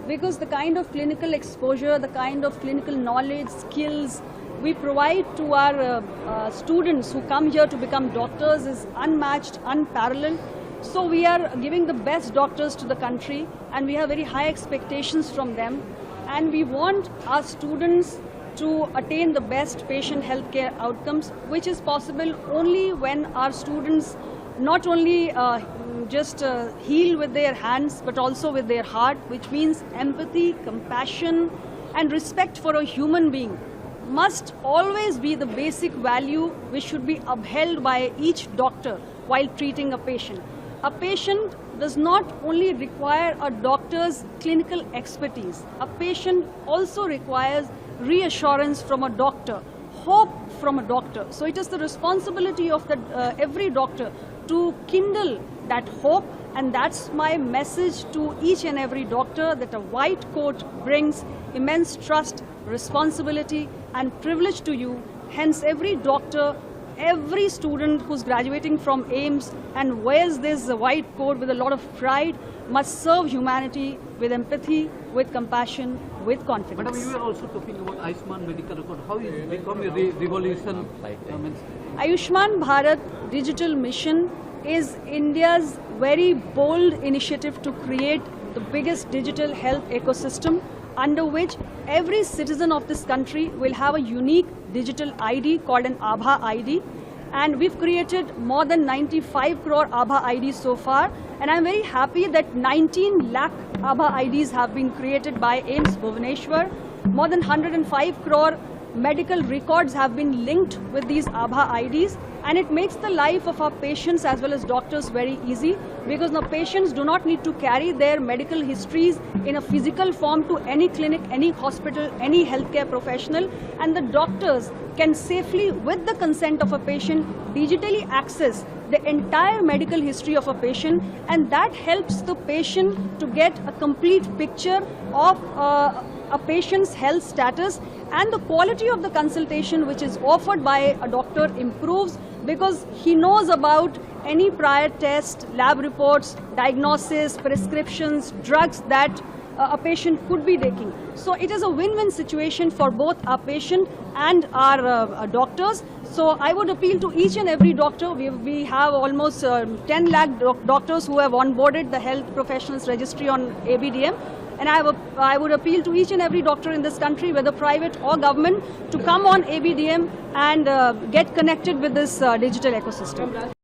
because the kind of clinical exposure, the kind of clinical knowledge, skills we provide to our students who come here to become doctors is unmatched, unparalleled. So we are giving the best doctors to the country, and we have very high expectations from them, and we want our students to attain the best patient healthcare outcomes, which is possible only when our students not only just heal with their hands but also with their heart, which means empathy, compassion and respect for a human being must always be the basic value which should be upheld by each doctor while treating a patient. A patient does not only require a doctor's clinical expertise. A patient also requires reassurance from a doctor, hope from a doctor. So it is the responsibility of every doctor to kindle that hope, and that's my message to each and every doctor, that a white coat brings immense trust, responsibility and privilege to you. Hence every doctor, every student who's graduating from AIIMS and wears this white coat with a lot of pride must serve humanity with empathy, with compassion, with confidence. Madam, you were also talking about Ayushman medical record. How it become a revolution? Ayushman Bharat digital mission is India's very bold initiative to create the biggest digital health ecosystem, under which every citizen of this country will have a unique digital ID called an Aabha ID. And we've created more than 95 crore Aabha IDs so far. And I'm very happy that 19 lakh Aabha IDs have been created by AIIMS Bhubaneswar. More than 105 crore medical records have been linked with these Aabha IDs. And it makes the life of our patients as well as doctors very easy, because now patients do not need to carry their medical histories in a physical form to any clinic, any hospital, any healthcare professional, and the doctors can safely, with the consent of a patient, digitally access the entire medical history of a patient, and that helps the patient to get a complete picture of a patient's health status, and the quality of the consultation which is offered by a doctor improves, because he knows about any prior test, lab reports, diagnosis, prescriptions, drugs that a patient could be taking. So it is a win-win situation for both our patient and our doctors. So I would appeal to each and every doctor. We have almost 10 lakh doctors who have onboarded the Health Professionals Registry on ABDM. And I would appeal to each and every doctor in this country, whether private or government, to come on ABDM and get connected with this digital ecosystem.